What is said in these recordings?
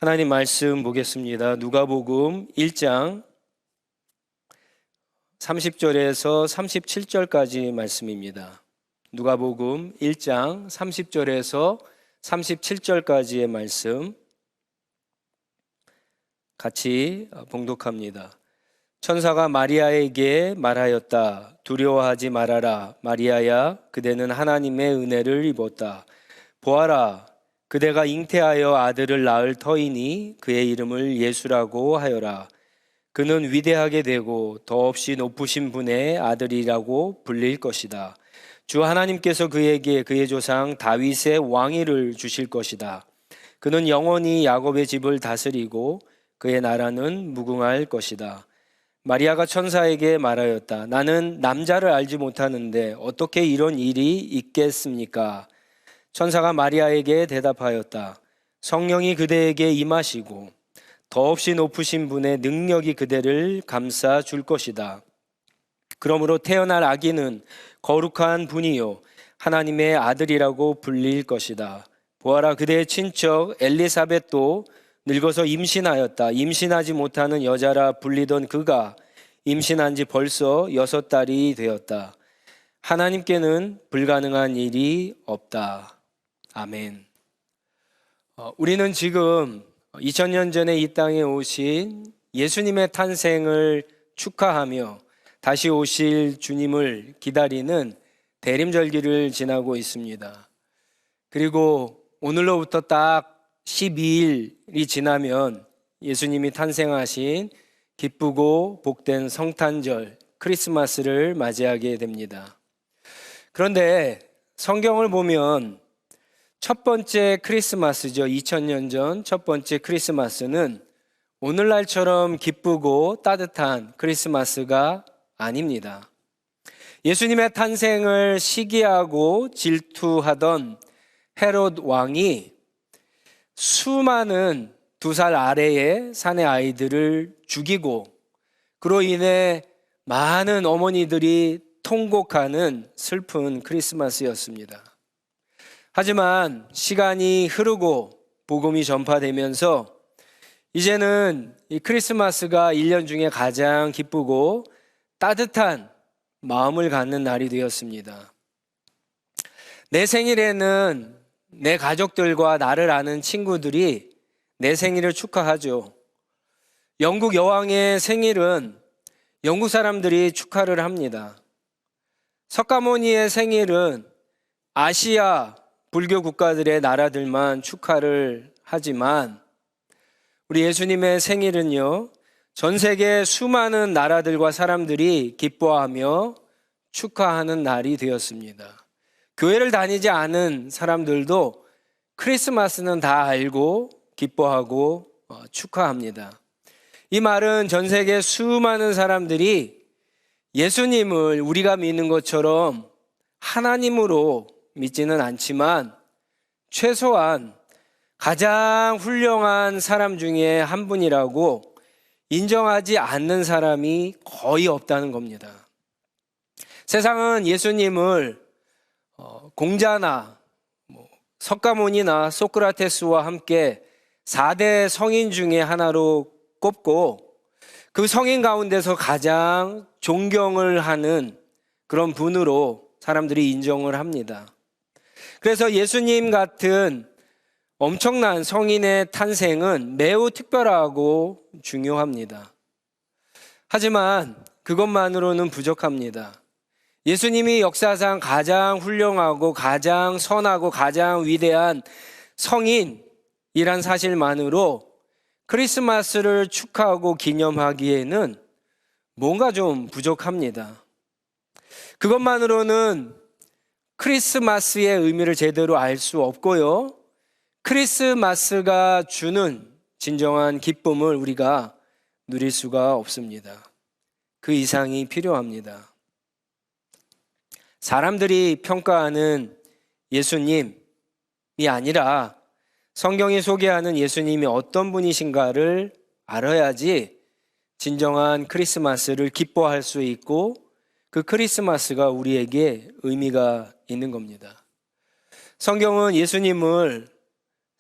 하나님 말씀 보겠습니다. 누가복음 1장 30절에서 37절까지 말씀입니다. 누가복음 1장 30절에서 37절까지의 말씀 같이 봉독합니다. 천사가 마리아에게 말하였다. 두려워하지 말아라. 마리아야, 그대는 하나님의 은혜를 입었다. 보아라, 그대가 잉태하여 아들을 낳을 터이니 그의 이름을 예수라고 하여라. 그는 위대하게 되고 더없이 높으신 분의 아들이라고 불릴 것이다. 주 하나님께서 그에게 그의 조상 다윗의 왕위를 주실 것이다. 그는 영원히 야곱의 집을 다스리고 그의 나라는 무궁할 것이다. 마리아가 천사에게 말하였다. 나는 남자를 알지 못하는데 어떻게 이런 일이 있겠습니까? 천사가 마리아에게 대답하였다. 성령이 그대에게 임하시고 더없이 높으신 분의 능력이 그대를 감싸 줄 것이다. 그러므로 태어날 아기는 거룩한 분이요 하나님의 아들이라고 불릴 것이다. 보아라, 그대의 친척 엘리사벳도 늙어서 임신하였다. 임신하지 못하는 여자라 불리던 그가 임신한 지 벌써 6달이 되었다. 하나님께는 불가능한 일이 없다. 아멘. 우리는 지금 2000년 전에 이 땅에 오신 예수님의 탄생을 축하하며 다시 오실 주님을 기다리는 대림절기를 지나고 있습니다. 그리고 오늘로부터 딱 12일이 지나면 예수님이 탄생하신 기쁘고 복된 성탄절 크리스마스를 맞이하게 됩니다. 그런데 성경을 보면 첫 번째 크리스마스죠. 2000년 전 첫 번째 크리스마스는 오늘날처럼 기쁘고 따뜻한 크리스마스가 아닙니다. 예수님의 탄생을 시기하고 질투하던 헤롯 왕이 수많은 2살 아래의 사내 아이들을 죽이고 그로 인해 많은 어머니들이 통곡하는 슬픈 크리스마스였습니다. 하지만 시간이 흐르고 복음이 전파되면서 이제는 이 크리스마스가 1년 중에 가장 기쁘고 따뜻한 마음을 갖는 날이 되었습니다. 내 생일에는 내 가족들과 나를 아는 친구들이 내 생일을 축하하죠. 영국 여왕의 생일은 영국 사람들이 축하를 합니다. 석가모니의 생일은 아시아 불교 국가들의 나라들만 축하를 하지만 우리 예수님의 생일은요, 전 세계 수많은 나라들과 사람들이 기뻐하며 축하하는 날이 되었습니다. 교회를 다니지 않은 사람들도 크리스마스는 다 알고 기뻐하고 축하합니다. 이 말은 전 세계 수많은 사람들이 예수님을 우리가 믿는 것처럼 하나님으로 믿지는 않지만 최소한 가장 훌륭한 사람 중에 한 분이라고 인정하지 않는 사람이 거의 없다는 겁니다. 세상은 예수님을 공자나 석가모니나 소크라테스와 함께 4대 성인 중에 하나로 꼽고 그 성인 가운데서 가장 존경을 하는 그런 분으로 사람들이 인정을 합니다. 그래서 예수님 같은 엄청난 성인의 탄생은 매우 특별하고 중요합니다. 하지만 그것만으로는 부족합니다. 예수님이 역사상 가장 훌륭하고 가장 선하고 가장 위대한 성인이란 사실만으로 크리스마스를 축하하고 기념하기에는 뭔가 좀 부족합니다. 그것만으로는 크리스마스의 의미를 제대로 알 수 없고요. 크리스마스가 주는 진정한 기쁨을 우리가 누릴 수가 없습니다. 그 이상이 필요합니다. 사람들이 평가하는 예수님이 아니라 성경이 소개하는 예수님이 어떤 분이신가를 알아야지 진정한 크리스마스를 기뻐할 수 있고 그 크리스마스가 우리에게 의미가 있는 겁니다. 성경은 예수님을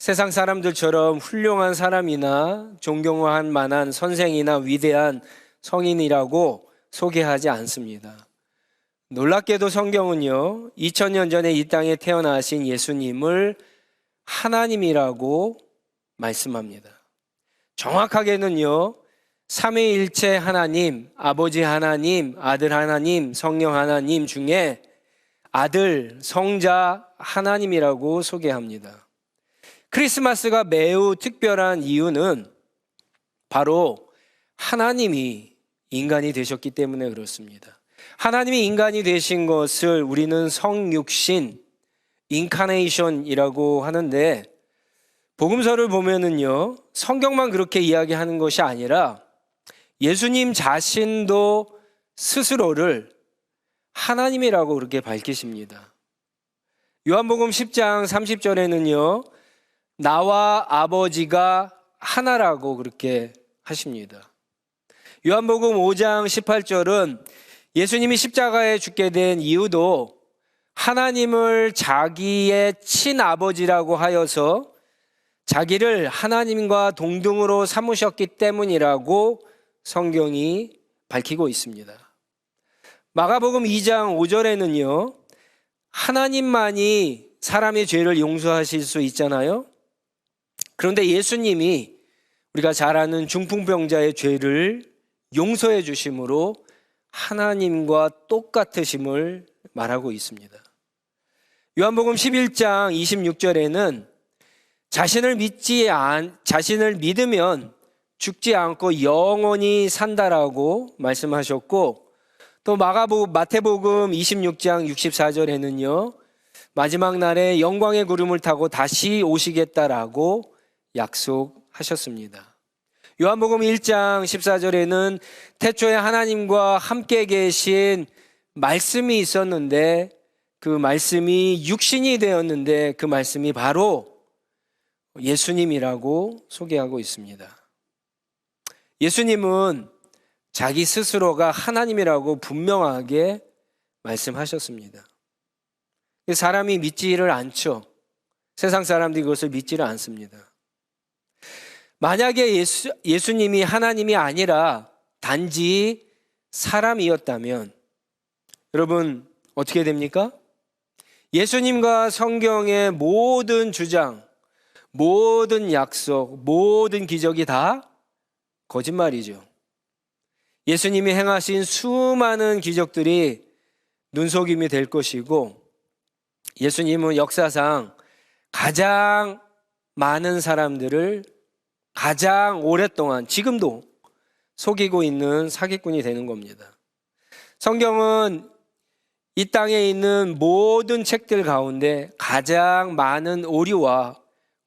세상 사람들처럼 훌륭한 사람이나 존경할 만한 선생이나 위대한 성인이라고 소개하지 않습니다. 놀랍게도 성경은요, 2000년 전에 이 땅에 태어나신 예수님을 하나님이라고 말씀합니다. 정확하게는요, 삼위일체 하나님, 아버지 하나님, 아들 하나님, 성령 하나님 중에 아들, 성자 하나님이라고 소개합니다. 크리스마스가 매우 특별한 이유는 바로 하나님이 인간이 되셨기 때문에 그렇습니다. 하나님이 인간이 되신 것을 우리는 성육신, 인카네이션이라고 하는데, 복음서를 보면은요, 성경만 그렇게 이야기하는 것이 아니라 예수님 자신도 스스로를 하나님이라고 그렇게 밝히십니다. 요한복음 10장 30절에는요, 나와 아버지가 하나라고 그렇게 하십니다. 요한복음 5장 18절은 예수님이 십자가에 죽게 된 이유도 하나님을 자기의 친아버지라고 하여서 자기를 하나님과 동등으로 삼으셨기 때문이라고 성경이 밝히고 있습니다. 마가복음 2장 5절에는요, 하나님만이 사람의 죄를 용서하실 수 있잖아요. 그런데 예수님이 우리가 잘 아는 중풍병자의 죄를 용서해 주심으로 하나님과 똑같으심을 말하고 있습니다. 요한복음 11장 26절에는 자신을 믿으면 죽지 않고 영원히 산다라고 말씀하셨고, 또 마태복음 26장 64절에는요, 마지막 날에 영광의 구름을 타고 다시 오시겠다라고 약속하셨습니다. 요한복음 1장 14절에는 태초에 하나님과 함께 계신 말씀이 있었는데 그 말씀이 육신이 되었는데 그 말씀이 바로 예수님이라고 소개하고 있습니다. 예수님은 자기 스스로가 하나님이라고 분명하게 말씀하셨습니다. 사람이 믿지를 않죠. 세상 사람들이 그것을 믿지를 않습니다. 만약에 예수님이 하나님이 아니라 단지 사람이었다면 여러분 어떻게 됩니까? 예수님과 성경의 모든 주장, 모든 약속, 모든 기적이 다 거짓말이죠. 예수님이 행하신 수많은 기적들이 눈속임이 될 것이고, 예수님은 역사상 가장 많은 사람들을 가장 오랫동안 지금도 속이고 있는 사기꾼이 되는 겁니다. 성경은 이 땅에 있는 모든 책들 가운데 가장 많은 오류와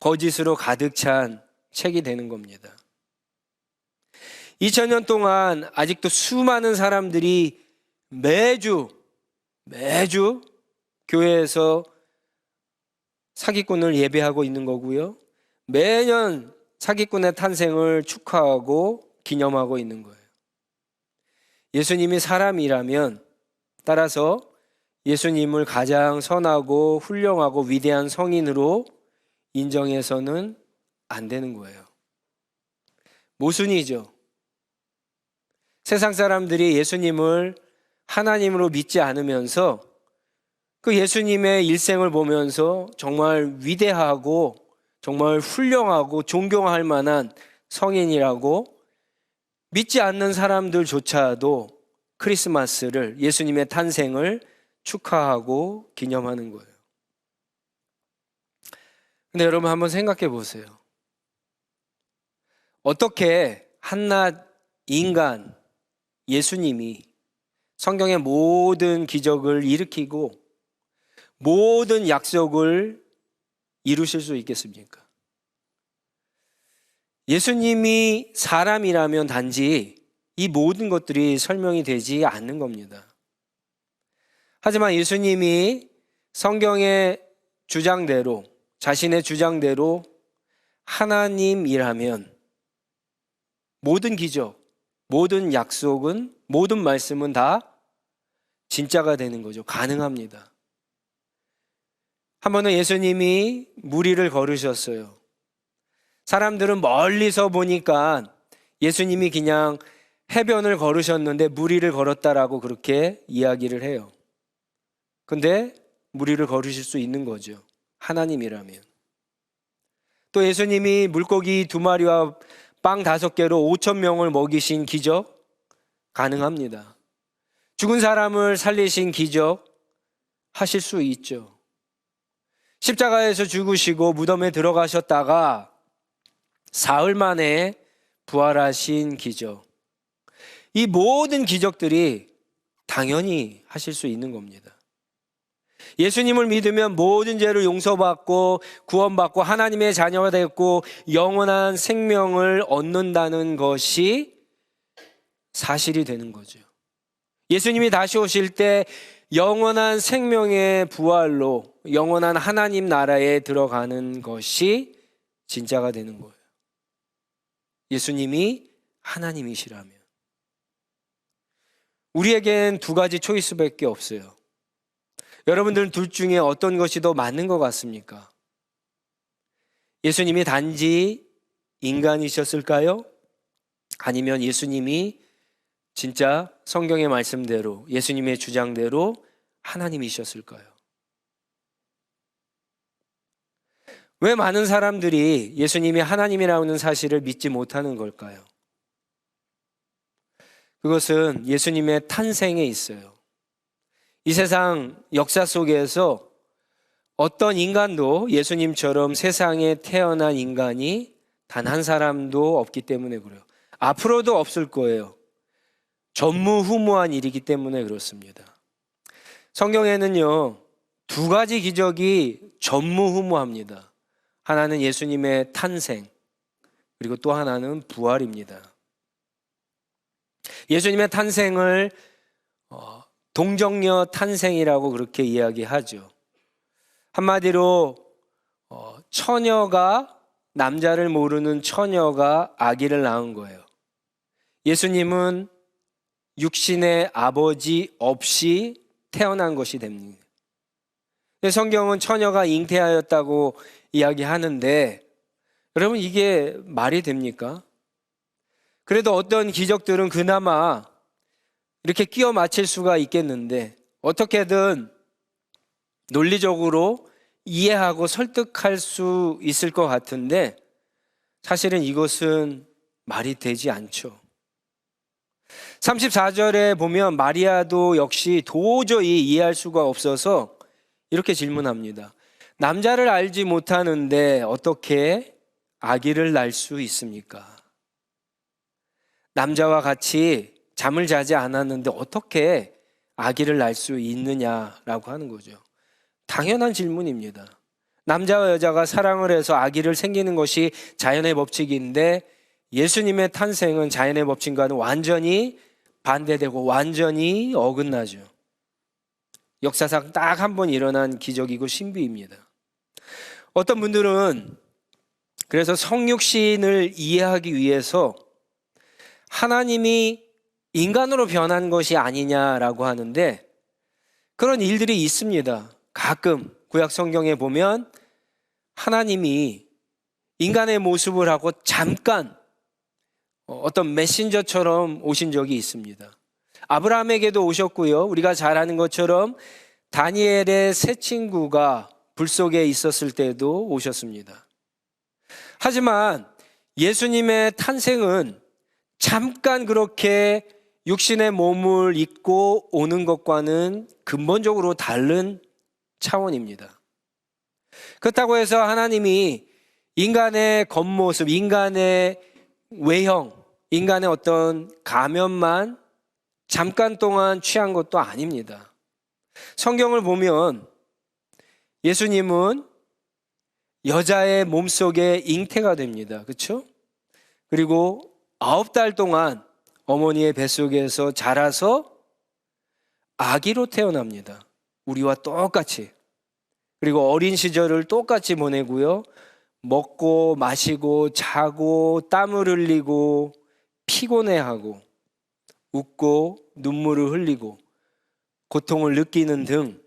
거짓으로 가득 찬 책이 되는 겁니다. 2000년 동안 아직도 수많은 사람들이 매주 교회에서 사기꾼을 예배하고 있는 거고요. 매년 사기꾼의 탄생을 축하하고 기념하고 있는 거예요. 예수님이 사람이라면 따라서 예수님을 가장 선하고 훌륭하고 위대한 성인으로 인정해서는 안 되는 거예요. 모순이죠. 세상 사람들이 예수님을 하나님으로 믿지 않으면서 그 예수님의 일생을 보면서 정말 위대하고 정말 훌륭하고 존경할 만한 성인이라고 믿지 않는 사람들조차도 크리스마스를, 예수님의 탄생을 축하하고 기념하는 거예요. 근데 여러분 한번 생각해 보세요. 어떻게 한낱 인간 예수님이 성경의 모든 기적을 일으키고 모든 약속을 이루실 수 있겠습니까? 예수님이 사람이라면 단지 이 모든 것들이 설명이 되지 않는 겁니다. 하지만 예수님이 성경의 주장대로, 자신의 주장대로 하나님이라면 모든 기적, 모든 약속은, 모든 말씀은 다 진짜가 되는 거죠. 가능합니다. 한 번은 예수님이 무리를 걸으셨어요. 사람들은 멀리서 보니까 예수님이 그냥 해변을 걸으셨는데 무리를 걸었다라고 그렇게 이야기를 해요. 근데 무리를 걸으실 수 있는 거죠. 하나님이라면. 또 예수님이 물고기 2마리와 빵 5개로 5,000명을 먹이신 기적 가능합니다. 죽은 사람을 살리신 기적 하실 수 있죠. 십자가에서 죽으시고 무덤에 들어가셨다가 사흘 만에 부활하신 기적. 이 모든 기적들이 당연히 하실 수 있는 겁니다. 예수님을 믿으면 모든 죄를 용서받고 구원받고 하나님의 자녀가 되었고 영원한 생명을 얻는다는 것이 사실이 되는 거죠. 예수님이 다시 오실 때 영원한 생명의 부활로 영원한 하나님 나라에 들어가는 것이 진짜가 되는 거예요. 예수님이 하나님이시라면. 우리에겐 2가지 초이스밖에 없어요. 여러분들은 둘 중에 어떤 것이 더 맞는 것 같습니까? 예수님이 단지 인간이셨을까요? 아니면 예수님이 진짜 성경의 말씀대로 예수님의 주장대로 하나님이셨을까요? 왜 많은 사람들이 예수님이 하나님이라는 사실을 믿지 못하는 걸까요? 그것은 예수님의 탄생에 있어요. 이 세상 역사 속에서 어떤 인간도 예수님처럼 세상에 태어난 인간이 단 한 사람도 없기 때문에 그래요. 앞으로도 없을 거예요. 전무후무한 일이기 때문에 그렇습니다. 성경에는요, 2가지 기적이 전무후무합니다. 하나는 예수님의 탄생, 그리고 또 하나는 부활입니다. 예수님의 탄생을 동정녀 탄생이라고 그렇게 이야기하죠. 한마디로 처녀가, 남자를 모르는 처녀가 아기를 낳은 거예요. 예수님은 육신의 아버지 없이 태어난 것이 됩니다. 성경은 처녀가 잉태하였다고 이야기하는데 여러분, 이게 말이 됩니까? 그래도 어떤 기적들은 그나마 이렇게 끼워 맞힐 수가 있겠는데 어떻게든 논리적으로 이해하고 설득할 수 있을 것 같은데 사실은 이것은 말이 되지 않죠. 34절에 보면 마리아도 역시 도저히 이해할 수가 없어서 이렇게 질문합니다. 남자를 알지 못하는데 어떻게 아기를 낳을 수 있습니까? 남자와 같이 잠을 자지 않았는데 어떻게 아기를 낳을 수 있느냐라고 하는 거죠. 당연한 질문입니다. 남자와 여자가 사랑을 해서 아기를 생기는 것이 자연의 법칙인데 예수님의 탄생은 자연의 법칙과는 완전히 반대되고 완전히 어긋나죠. 역사상 딱 한 번 일어난 기적이고 신비입니다. 어떤 분들은 그래서 성육신을 이해하기 위해서 하나님이 인간으로 변한 것이 아니냐라고 하는데 그런 일들이 있습니다. 가끔 구약 성경에 보면 하나님이 인간의 모습을 하고 잠깐 어떤 메신저처럼 오신 적이 있습니다. 아브라함에게도 오셨고요. 우리가 잘 아는 것처럼 다니엘의 세 친구가 불 속에 있었을 때도 오셨습니다. 하지만 예수님의 탄생은 잠깐 그렇게 육신의 몸을 입고 오는 것과는 근본적으로 다른 차원입니다. 그렇다고 해서 하나님이 인간의 겉모습, 인간의 외형, 인간의 어떤 가면만 잠깐 동안 취한 것도 아닙니다. 성경을 보면 예수님은 여자의 몸속에 잉태가 됩니다. 그렇죠? 그리고 9달 동안 어머니의 뱃속에서 자라서 아기로 태어납니다. 우리와 똑같이. 그리고 어린 시절을 똑같이 보내고요. 먹고 마시고 자고 땀을 흘리고 피곤해하고 웃고 눈물을 흘리고 고통을 느끼는 등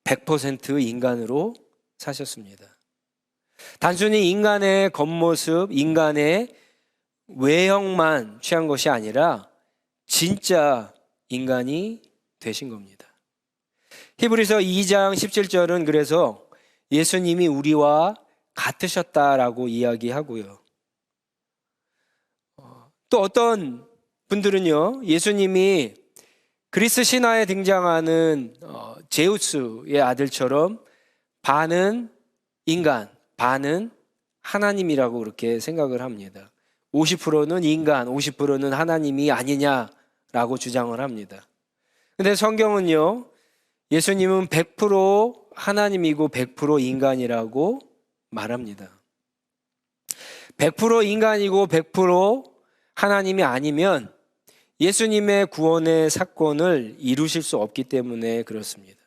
100% 인간으로 사셨습니다. 단순히 인간의 겉모습, 인간의 외형만 취한 것이 아니라 진짜 인간이 되신 겁니다. 히브리서 2장 17절은 그래서 예수님이 우리와 같으셨다라고 이야기하고요. 또 어떤 분들은요, 예수님이 그리스 신화에 등장하는 제우스의 아들처럼 반은 인간, 반은 하나님이라고 그렇게 생각을 합니다. 50%는 인간, 50%는 하나님이 아니냐라고 주장을 합니다. 근데 성경은요, 예수님은 100% 하나님이고 100% 인간이라고 말합니다. 100% 인간이고 100% 하나님이 아니면 예수님의 구원의 사건을 이루실 수 없기 때문에 그렇습니다.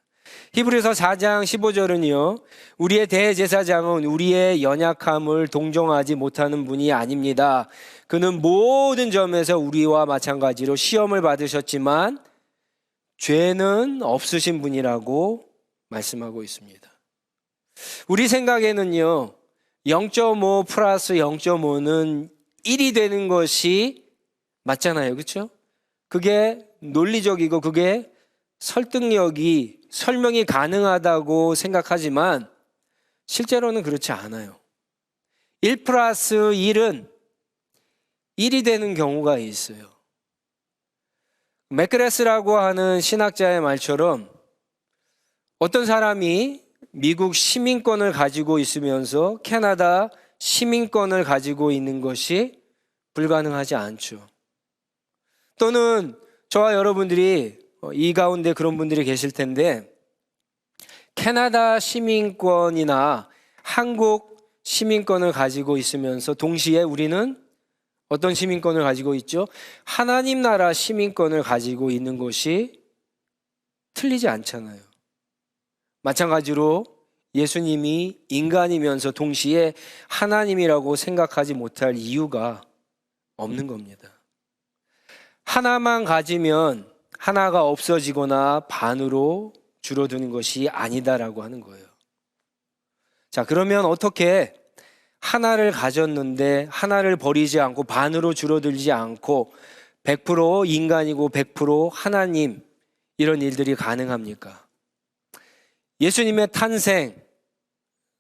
히브리서 4장 15절은요, 우리의 대제사장은 우리의 연약함을 동정하지 못하는 분이 아닙니다. 그는 모든 점에서 우리와 마찬가지로 시험을 받으셨지만 죄는 없으신 분이라고 말씀하고 있습니다. 우리 생각에는요, 0.5 플러스 0.5는 1이 되는 것이 맞잖아요. 그렇죠? 그게 논리적이고 그게 설명이 가능하다고 생각하지만 실제로는 그렇지 않아요. 1 플러스 1은 1이 되는 경우가 있어요. 맥그레스라고 하는 신학자의 말처럼 어떤 사람이 미국 시민권을 가지고 있으면서 캐나다 시민권을 가지고 있는 것이 불가능하지 않죠. 또는 저와 여러분들이 이 가운데 그런 분들이 계실 텐데, 캐나다 시민권이나 한국 시민권을 가지고 있으면서 동시에 우리는 어떤 시민권을 가지고 있죠? 하나님 나라 시민권을 가지고 있는 것이 틀리지 않잖아요. 마찬가지로 예수님이 인간이면서 동시에 하나님이라고 생각하지 못할 이유가 없는 겁니다. 하나만 가지면 하나가 없어지거나 반으로 줄어드는 것이 아니다라고 하는 거예요. 자, 그러면 어떻게 하나를 가졌는데 하나를 버리지 않고 반으로 줄어들지 않고 100% 인간이고 100% 하나님, 이런 일들이 가능합니까? 예수님의 탄생,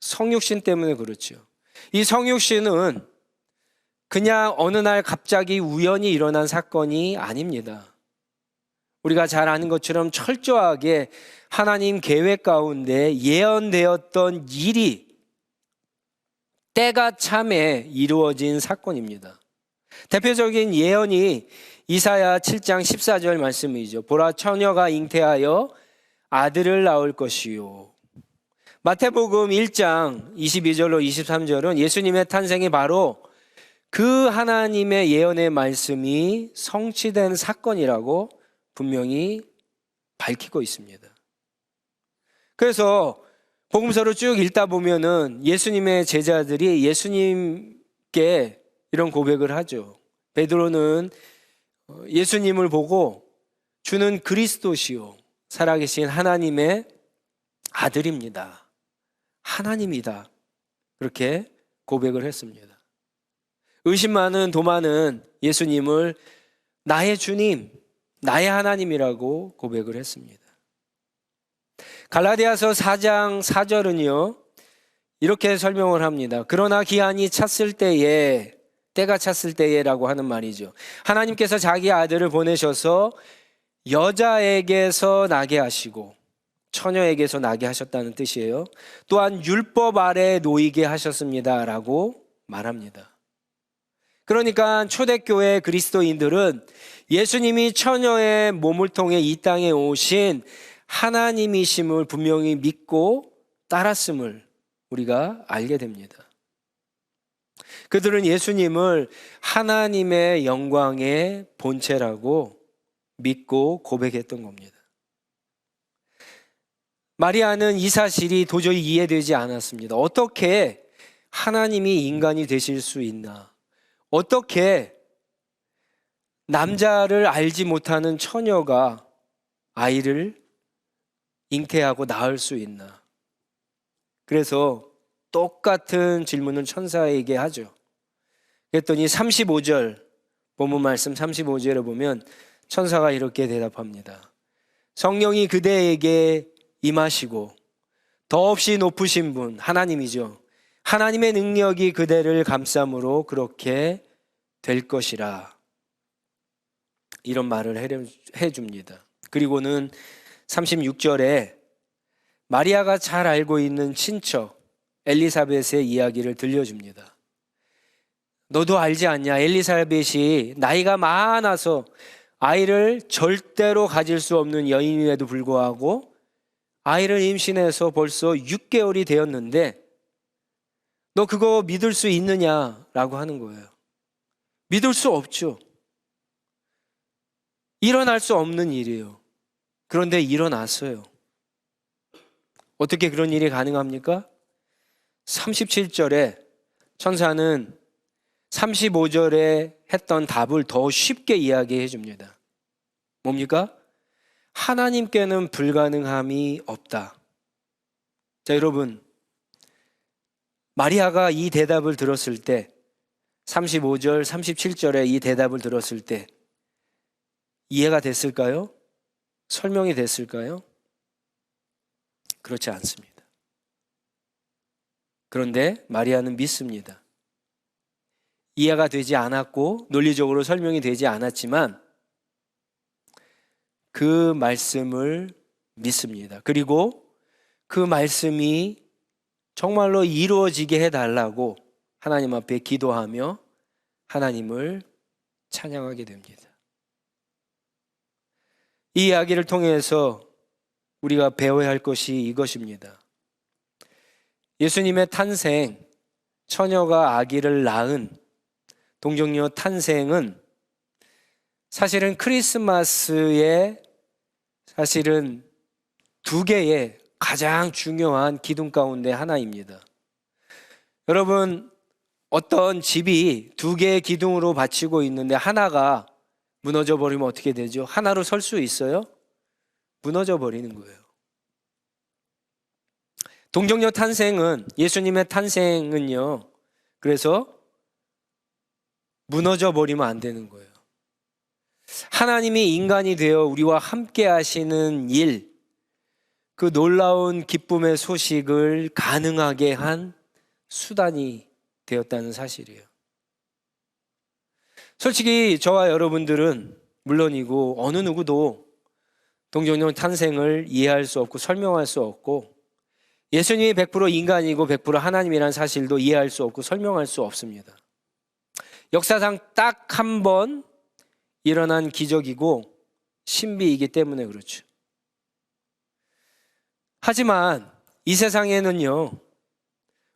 성육신 때문에 그렇죠. 이 성육신은 그냥 어느 날 갑자기 우연히 일어난 사건이 아닙니다. 우리가 잘 아는 것처럼 철저하게 하나님 계획 가운데 예언되었던 일이 때가 참에 이루어진 사건입니다. 대표적인 예언이 이사야 7장 14절 말씀이죠. 보라, 처녀가 잉태하여 아들을 낳을 것이요. 마태복음 1장 22절로 23절은 예수님의 탄생이 바로 그 하나님의 예언의 말씀이 성취된 사건이라고 분명히 밝히고 있습니다. 그래서 복음서를 쭉 읽다 보면은 예수님의 제자들이 예수님께 이런 고백을 하죠. 베드로는 예수님을 보고 주는 그리스도시요 살아계신 하나님의 아들입니다. 하나님이다. 그렇게 고백을 했습니다. 의심 많은 도마는 예수님을 나의 주님, 나의 하나님이라고 고백을 했습니다. 갈라디아서 4장 4절은요, 이렇게 설명을 합니다. 그러나 기한이 찼을 때에, 때가 찼을 때에라고 하는 말이죠. 하나님께서 자기 아들을 보내셔서 여자에게서 나게 하시고 처녀에게서 나게 하셨다는 뜻이에요. 또한 율법 아래 놓이게 하셨습니다 라고 말합니다. 그러니까 초대교회 그리스도인들은 예수님이 처녀의 몸을 통해 이 땅에 오신 하나님이심을 분명히 믿고 따랐음을 우리가 알게 됩니다. 그들은 예수님을 하나님의 영광의 본체라고 믿고 고백했던 겁니다. 마리아는 이 사실이 도저히 이해되지 않았습니다. 어떻게 하나님이 인간이 되실 수 있나? 어떻게 남자를 알지 못하는 처녀가 아이를 잉태하고 낳을 수 있나? 그래서 똑같은 질문을 천사에게 하죠. 그랬더니 35절 본문 말씀 35절에 보면 천사가 이렇게 대답합니다. 성령이 그대에게 임하시고 더없이 높으신 분, 하나님이죠. 하나님의 능력이 그대를 감싸므로 그렇게 될 것이라. 이런 말을 해줍니다. 그리고는 36절에 마리아가 잘 알고 있는 친척 엘리사벳의 이야기를 들려줍니다. 너도 알지 않냐? 엘리사벳이 나이가 많아서 아이를 절대로 가질 수 없는 여인임에도 불구하고 아이를 임신해서 벌써 6개월이 되었는데 너 그거 믿을 수 있느냐라고 하는 거예요. 믿을 수 없죠. 일어날 수 없는 일이에요. 그런데 일어났어요. 어떻게 그런 일이 가능합니까? 37절에 천사는 35절에 했던 답을 더 쉽게 이야기해 줍니다. 뭡니까? 하나님께는 불가능함이 없다. 자, 여러분, 마리아가 이 대답을 들었을 때 35절, 37절에 이 대답을 들었을 때 이해가 됐을까요? 설명이 됐을까요? 그렇지 않습니다. 그런데 마리아는 믿습니다. 이해가 되지 않았고 논리적으로 설명이 되지 않았지만 그 말씀을 믿습니다. 그리고 그 말씀이 정말로 이루어지게 해달라고 하나님 앞에 기도하며 하나님을 찬양하게 됩니다. 이 이야기를 통해서 우리가 배워야 할 것이 이것입니다. 예수님의 탄생, 처녀가 아기를 낳은 동정녀 탄생은 사실은 크리스마스의 사실은 두 개의 가장 중요한 기둥 가운데 하나입니다. 여러분, 어떤 집이 두 개의 기둥으로 받치고 있는데 하나가 무너져 버리면 어떻게 되죠? 하나로 설 수 있어요? 무너져 버리는 거예요. 동정녀 탄생은, 예수님의 탄생은요, 그래서 무너져 버리면 안 되는 거예요. 하나님이 인간이 되어 우리와 함께 하시는 일, 그 놀라운 기쁨의 소식을 가능하게 한 수단이 되었다는 사실이에요. 솔직히 저와 여러분들은 물론이고 어느 누구도 동정녀 탄생을 이해할 수 없고 설명할 수 없고 예수님이 100% 인간이고 100% 하나님이라는 사실도 이해할 수 없고 설명할 수 없습니다. 역사상 딱 한 번 일어난 기적이고 신비이기 때문에 그렇죠. 하지만 이 세상에는요,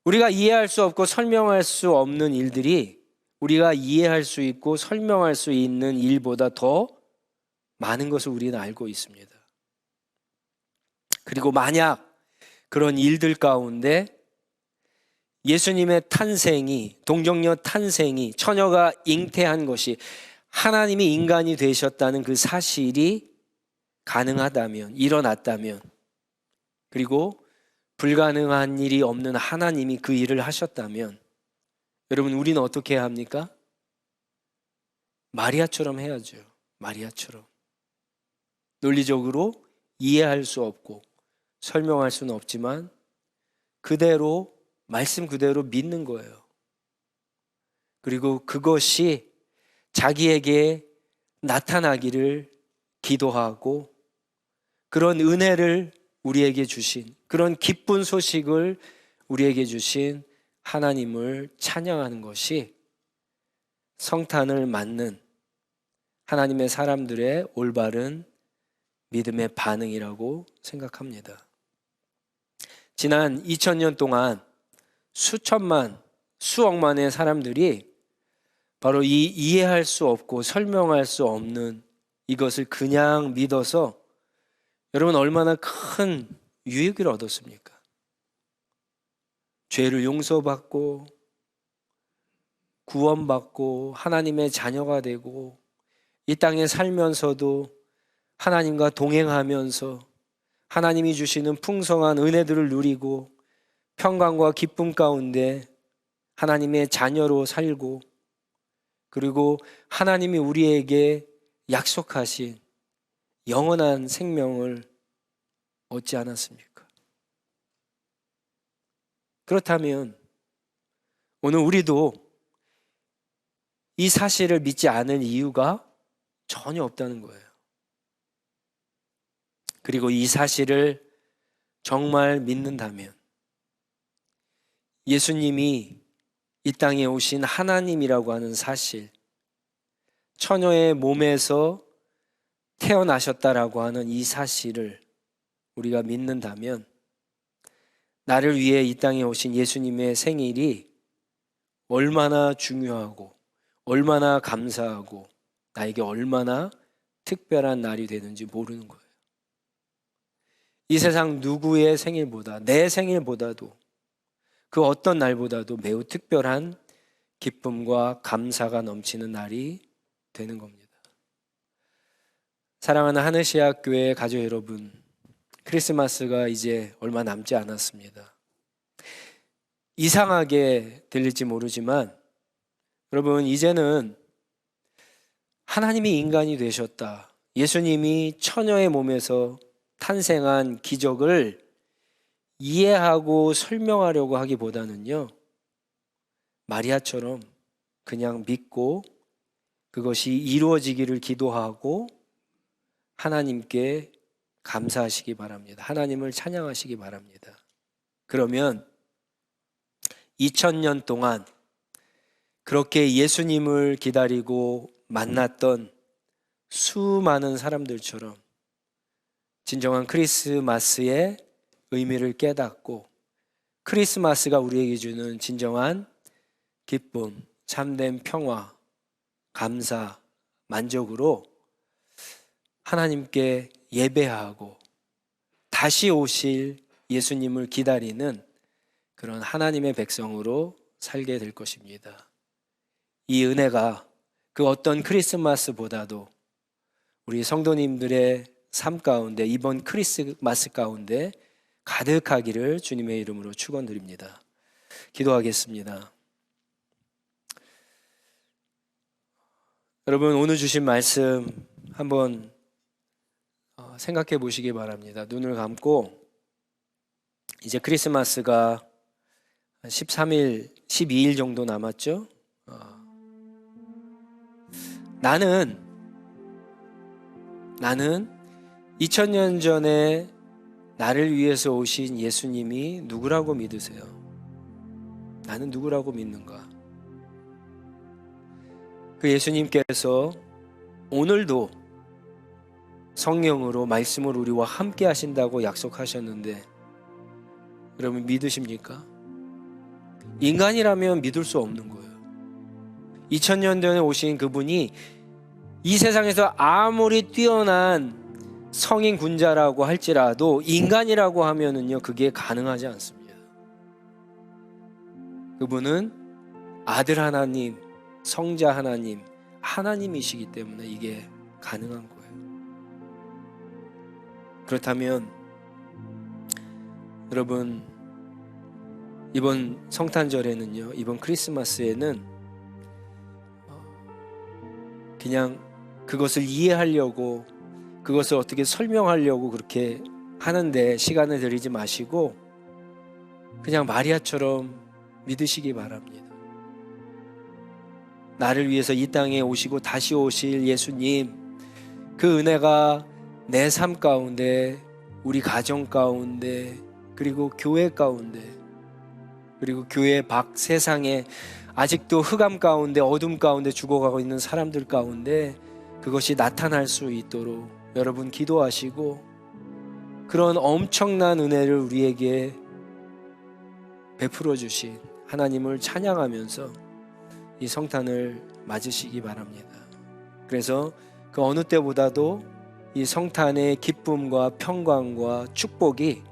우리가 이해할 수 없고 설명할 수 없는 일들이 우리가 이해할 수 있고 설명할 수 있는 일보다 더 많은 것을 우리는 알고 있습니다. 그리고 만약 그런 일들 가운데 예수님의 탄생이, 동정녀 탄생이, 처녀가 잉태한 것이 하나님이 인간이 되셨다는 그 사실이 가능하다면, 일어났다면, 그리고 불가능한 일이 없는 하나님이 그 일을 하셨다면 여러분, 우리는 어떻게 해야 합니까? 마리아처럼 해야죠. 마리아처럼. 논리적으로 이해할 수 없고 설명할 수는 없지만 그대로, 말씀 그대로 믿는 거예요. 그리고 그것이 자기에게 나타나기를 기도하고 그런 은혜를 우리에게 주신, 그런 기쁜 소식을 우리에게 주신 하나님을 찬양하는 것이 성탄을 맞는 하나님의 사람들의 올바른 믿음의 반응이라고 생각합니다. 지난 2000년 동안 수천만, 수억만의 사람들이 바로 이 이해할 수 없고 설명할 수 없는 이것을 그냥 믿어서 여러분 얼마나 큰 유익을 얻었습니까? 죄를 용서받고 구원받고 하나님의 자녀가 되고 이 땅에 살면서도 하나님과 동행하면서 하나님이 주시는 풍성한 은혜들을 누리고 평강과 기쁨 가운데 하나님의 자녀로 살고, 그리고 하나님이 우리에게 약속하신 영원한 생명을 얻지 않았습니까? 그렇다면 오늘 우리도 이 사실을 믿지 않을 이유가 전혀 없다는 거예요. 그리고 이 사실을 정말 믿는다면 예수님이 이 땅에 오신 하나님이라고 하는 사실, 처녀의 몸에서 태어나셨다라고 하는 이 사실을 우리가 믿는다면 나를 위해 이 땅에 오신 예수님의 생일이 얼마나 중요하고 얼마나 감사하고 나에게 얼마나 특별한 날이 되는지 모르는 거예요. 이 세상 누구의 생일보다, 내 생일보다도, 그 어떤 날보다도 매우 특별한 기쁨과 감사가 넘치는 날이 되는 겁니다. 사랑하는 하늘시학교의 가족 여러분, 크리스마스가 이제 얼마 남지 않았습니다. 이상하게 들릴지 모르지만 여러분, 이제는 하나님이 인간이 되셨다, 예수님이 처녀의 몸에서 탄생한 기적을 이해하고 설명하려고 하기보다는요, 마리아처럼 그냥 믿고 그것이 이루어지기를 기도하고 하나님께 감사하시기 바랍니다. 하나님을 찬양하시기 바랍니다. 그러면 2000년 동안 그렇게 예수님을 기다리고 만났던 수많은 사람들처럼 진정한 크리스마스의 의미를 깨닫고 크리스마스가 우리에게 주는 진정한 기쁨, 참된 평화, 감사, 만족으로 하나님께 예배하고 다시 오실 예수님을 기다리는 그런 하나님의 백성으로 살게 될 것입니다. 이 은혜가 그 어떤 크리스마스보다도 우리 성도님들의 삶 가운데, 이번 크리스마스 가운데 가득하기를 주님의 이름으로 축원드립니다. 기도하겠습니다. 여러분, 오늘 주신 말씀 한번 생각해 보시기 바랍니다. 눈을 감고, 이제 크리스마스가 13일, 12일 정도 남았죠? 나는 2000년 전에 나를 위해서 오신 예수님이 누구라고 믿으세요? 나는 누구라고 믿는가? 그 예수님께서 오늘도 성령으로, 말씀으로 우리와 함께 하신다고 약속하셨는데 여러분 믿으십니까? 인간이라면 믿을 수 없는 거예요. 2000년 전에 오신 그분이 이 세상에서 아무리 뛰어난 성인 군자라고 할지라도 인간이라고 하면은요, 그게 가능하지 않습니다. 그분은 아들 하나님, 성자 하나님, 하나님이시기 때문에 이게 가능한 거예요. 그렇다면 여러분, 이번 성탄절에는요, 이번 크리스마스에는 그냥 그것을 이해하려고, 그것을 어떻게 설명하려고 그렇게 하는데 시간을 들이지 마시고 그냥 마리아처럼 믿으시기 바랍니다. 나를 위해서 이 땅에 오시고 다시 오실 예수님, 그 은혜가 내 삶 가운데, 우리 가정 가운데, 그리고 교회 가운데, 그리고 교회 밖 세상에 아직도 흑암 가운데, 어둠 가운데 죽어가고 있는 사람들 가운데 그것이 나타날 수 있도록 여러분 기도하시고, 그런 엄청난 은혜를 우리에게 베풀어 주신 하나님을 찬양하면서 이 성탄을 맞으시기 바랍니다. 그래서 그 어느 때보다도 이 성탄의 기쁨과 평강과 축복이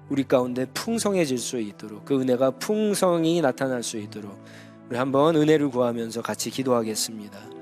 우리 가운데 풍성해질 수 있도록, 그 은혜가 풍성히 나타날 수 있도록 우리 한번 은혜를 구하면서 같이 기도하겠습니다.